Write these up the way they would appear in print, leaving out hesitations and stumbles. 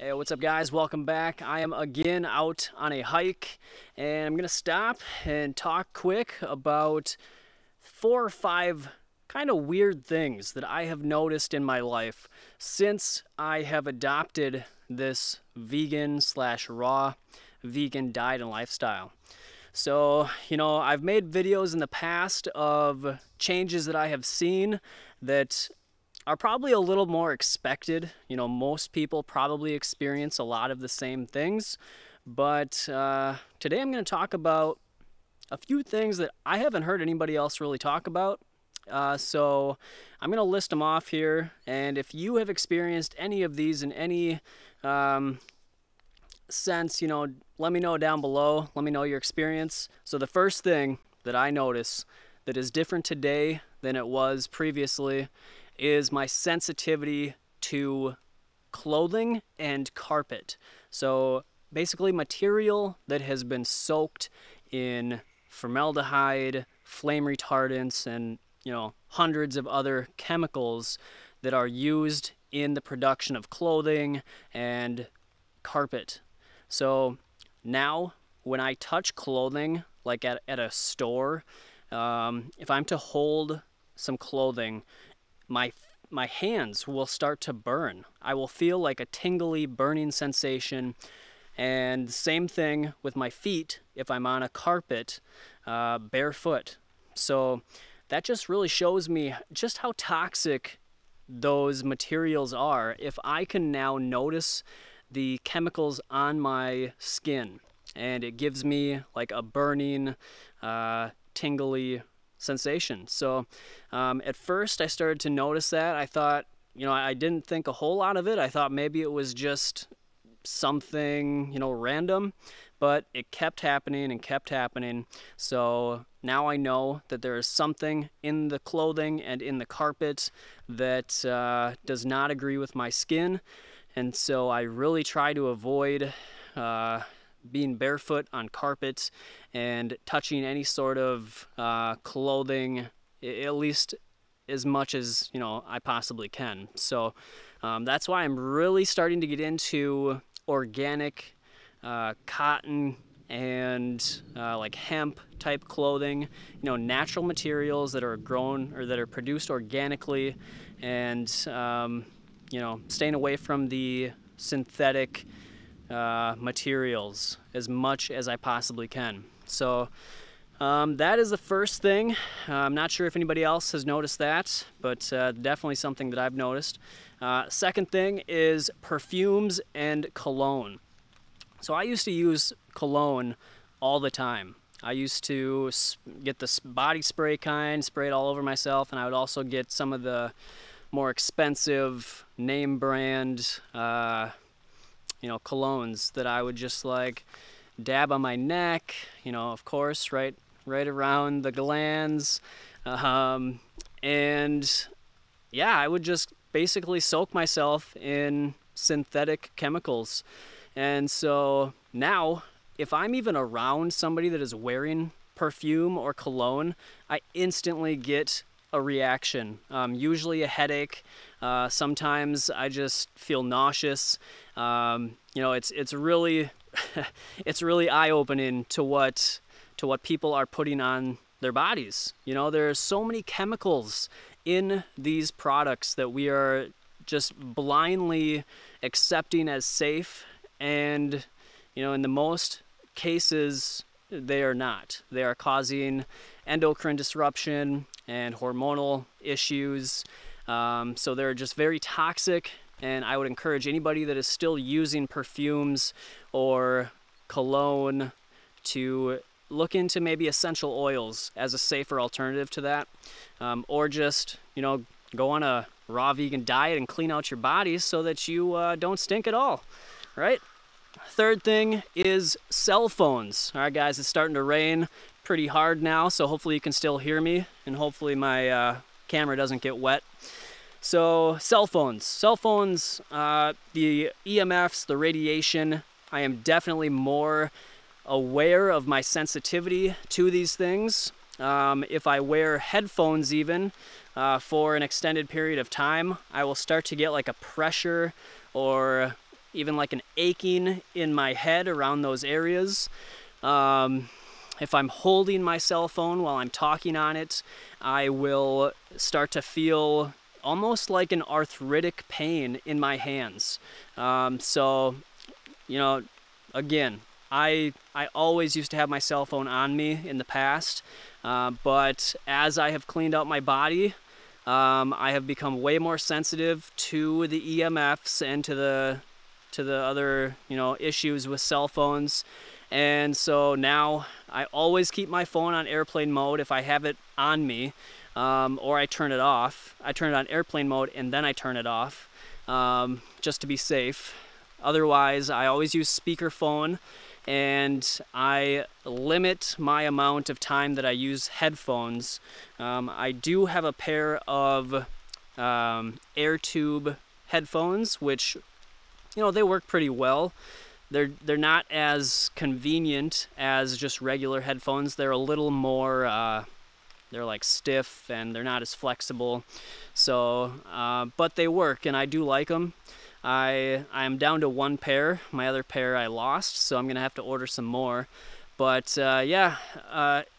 Hey, what's up guys? Welcome back. I am again out on a hike and I'm gonna stop and talk quick about 4 or 5 kind of weird things that I have noticed in my life since I have adopted this vegan/raw vegan diet and lifestyle. So, I've made videos in the past of changes that I have seen that are probably a little more expected. Most people probably experience a lot of the same things. But today I'm going to talk about a few things that I haven't heard anybody else really talk about. So I'm going to list them off here. And if you have experienced any of these in any sense, let me know down below. Let me know your experience. So the first thing that I notice that is different today than it was previously is my sensitivity to clothing and carpet. So basically material that has been soaked in formaldehyde, flame retardants, and hundreds of other chemicals that are used in the production of clothing and carpet. So now when I touch clothing, like at a store, if I'm to hold some clothing, my hands will start to burn. I will feel like a tingly burning sensation. And same thing with my feet if I'm on a carpet barefoot. So that just really shows me just how toxic those materials are. If I can now notice the chemicals on my skin and it gives me like a burning, tingly sensation. So at first I started to notice that. I thought, I didn't think a whole lot of it. I thought maybe it was just something, random, but it kept happening and kept happening. So now I know that there is something in the clothing and in the carpet that does not agree with my skin. And so I really try to avoid being barefoot on carpet and touching any sort of clothing, at least as much as I possibly can. So that's why I'm really starting to get into organic cotton and like hemp type clothing, natural materials that are grown or that are produced organically, and staying away from the synthetic materials as much as I possibly can. So that is the first thing. I'm not sure if anybody else has noticed that, but definitely something that I've noticed. Second thing is perfumes and cologne. So I used to use cologne all the time. I used to get the body spray kind, spray it all over myself, and I would also get some of the more expensive name brand colognes that I would just like dab on my neck, of course, right around the glands. And yeah, I would just basically soak myself in synthetic chemicals. And so now, if I'm even around somebody that is wearing perfume or cologne, I instantly get a reaction, usually a headache. Sometimes I just feel nauseous. It's really it's really eye-opening to what people are putting on their bodies. There's so many chemicals in these products that we are just blindly accepting as safe, and in the most cases they are not. They are causing endocrine disruption and hormonal issues. So they're just very toxic, and I would encourage anybody that is still using perfumes or cologne to look into maybe essential oils as a safer alternative to that, or just go on a raw vegan diet and clean out your body so that you don't stink at all, right? Third thing is cell phones. All right, guys, it's starting to rain pretty hard now, so hopefully you can still hear me, and hopefully my camera doesn't get wet. So cell phones, the EMFs, the radiation, I am definitely more aware of my sensitivity to these things. If I wear headphones even for an extended period of time, I will start to get like a pressure or even like an aching in my head around those areas. If I'm holding my cell phone while I'm talking on it, I will start to feel almost like an arthritic pain in my hands. So, you know, again, I always used to have my cell phone on me in the past, but as I have cleaned out my body, I have become way more sensitive to the EMFs and to the other, you know, issues with cell phones. And so now I always keep my phone on airplane mode if I have it on me, or I turn it off. I turn it on airplane mode and then I turn it off, just to be safe. Otherwise, I always use speakerphone, and I limit my amount of time that I use headphones. I do have a pair of air tube headphones, which, you know, they work pretty well. They're not as convenient as just regular headphones. They're a little more, they're like stiff and they're not as flexible. So, but they work and I do like them. I'm down to one pair. My other pair I lost, so I'm gonna have to order some more. But yeah,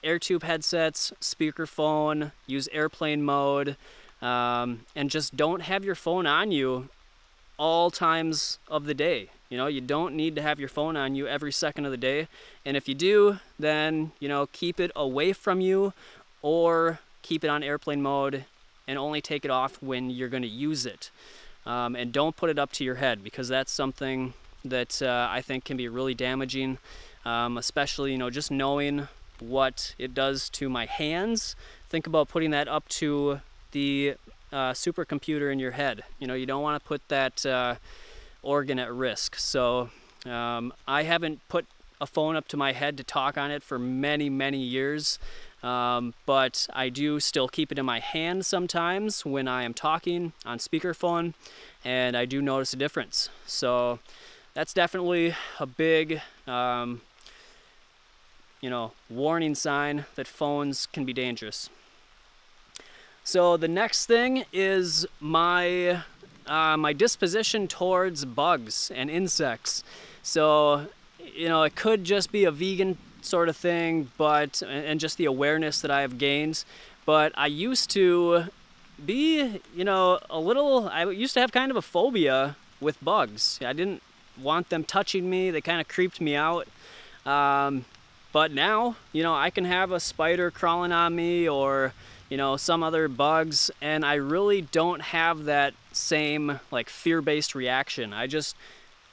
air tube headsets, speakerphone, use airplane mode, and just don't have your phone on you all times of the day. You know, you don't need to have your phone on you every second of the day. And if you do, then, you know, keep it away from you or keep it on airplane mode and only take it off when you're going to use it. And don't put it up to your head, because that's something that I think can be really damaging, especially, you know, just knowing what it does to my hands. Think about putting that up to the supercomputer in your head. You know, you don't want to put that organ at risk. So I haven't put a phone up to my head to talk on it for many, many years, but I do still keep it in my hand sometimes when I am talking on speakerphone, and I do notice a difference. So that's definitely a big you know, warning sign that phones can be dangerous. So the next thing is my disposition towards bugs and insects. So, you know, it could just be a vegan sort of thing, but and just the awareness that I have gained. But I used to be, you know, I used to have kind of a phobia with bugs. I didn't want them touching me. They kind of creeped me out. But now, you know, I can have a spider crawling on me, or, you know, some other bugs, and I really don't have that same like fear-based reaction. I just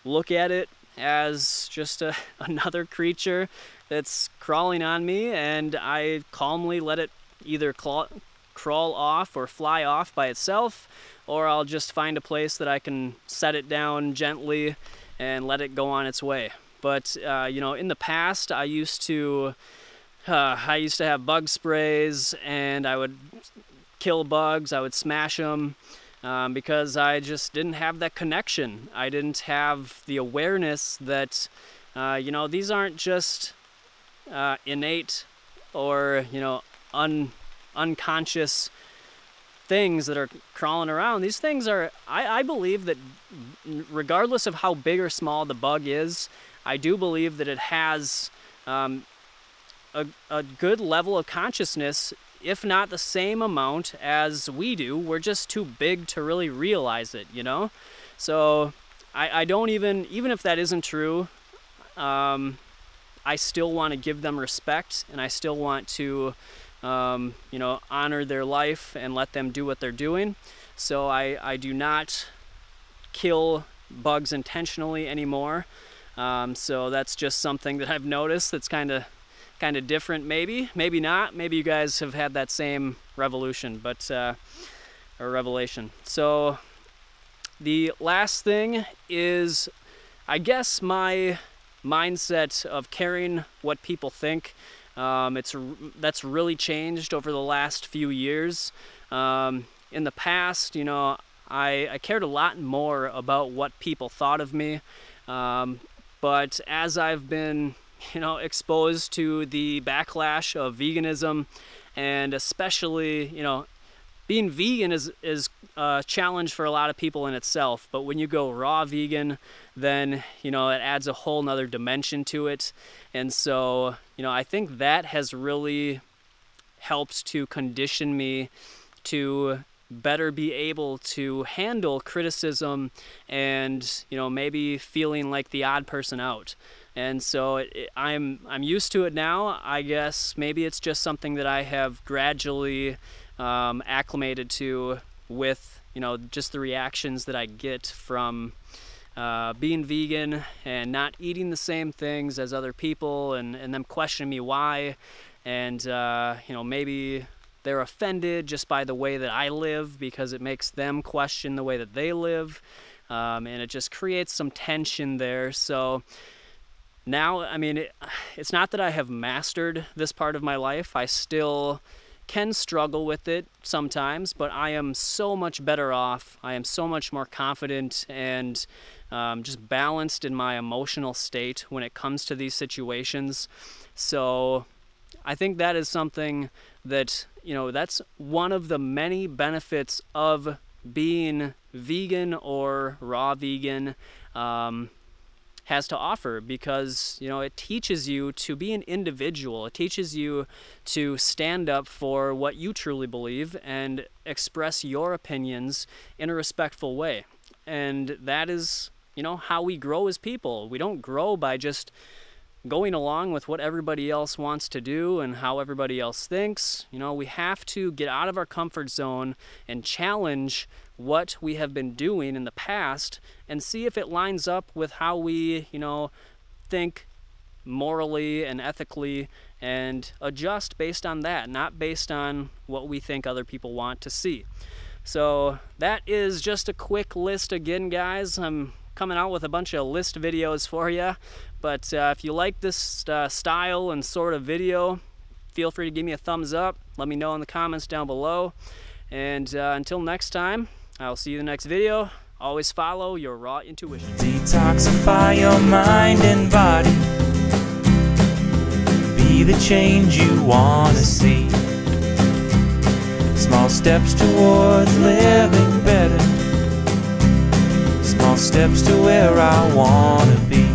look at it as just another creature that's crawling on me, and I calmly let it either crawl off or fly off by itself, or I'll just find a place that I can set it down gently and let it go on its way. But you know, in the past, I used to have bug sprays, and I would kill bugs. I would smash them because I just didn't have that connection. I didn't have the awareness that you know, these aren't just innate or, you know, unconscious things that are crawling around. These things are, I believe that regardless of how big or small the bug is, I do believe that it has a good level of consciousness, if not the same amount as we do. We're just too big to really realize it, you know? So I don't even if that isn't true, I still want to give them respect, and I still want to you know, honor their life and let them do what they're doing. So I do not kill bugs intentionally anymore. So that's just something that I've noticed that's kind of different. Maybe not. Maybe you guys have had that same revelation, or revelation. So the last thing is, I guess, my mindset of caring what people think. That's really changed over the last few years. In the past, you know, I cared a lot more about what people thought of me. But as I've been, you know, exposed to the backlash of veganism, and especially, you know, being vegan is a challenge for a lot of people in itself, but when you go raw vegan, then, you know, it adds a whole nother dimension to it. And so, you know, I think that has really helped to condition me to better be able to handle criticism and, you know, maybe feeling like the odd person out. And so I'm used to it now. I guess maybe it's just something that I have gradually acclimated to with, you know, just the reactions that I get from being vegan and not eating the same things as other people, and them questioning me why, and you know, maybe they're offended just by the way that I live because it makes them question the way that they live, and it just creates some tension there. So now, I mean, it's not that I have mastered this part of my life. I still can struggle with it sometimes, but I am so much better off. I am so much more confident and just balanced in my emotional state when it comes to these situations. So I think that is something that, you know, that's one of the many benefits of being vegan or raw vegan has to offer, because, you know, it teaches you to be an individual. It teaches you to stand up for what you truly believe and express your opinions in a respectful way. And that is, you know, how we grow as people. We don't grow by just going along with what everybody else wants to do and how everybody else thinks. You know, we have to get out of our comfort zone and challenge what we have been doing in the past and see if it lines up with how we, you know, think morally and ethically, and adjust based on that, not based on what we think other people want to see. So that is just a quick list again, guys. I'm coming out with a bunch of list videos for you, but if you like this style and sort of video, feel free to give me a thumbs up. Let me know in the comments down below, and until next time, I'll see you in the next video. Always follow your raw intuition. Detoxify your mind and body. Be the change you want to see. Small steps towards living better. Small steps to where I want to be.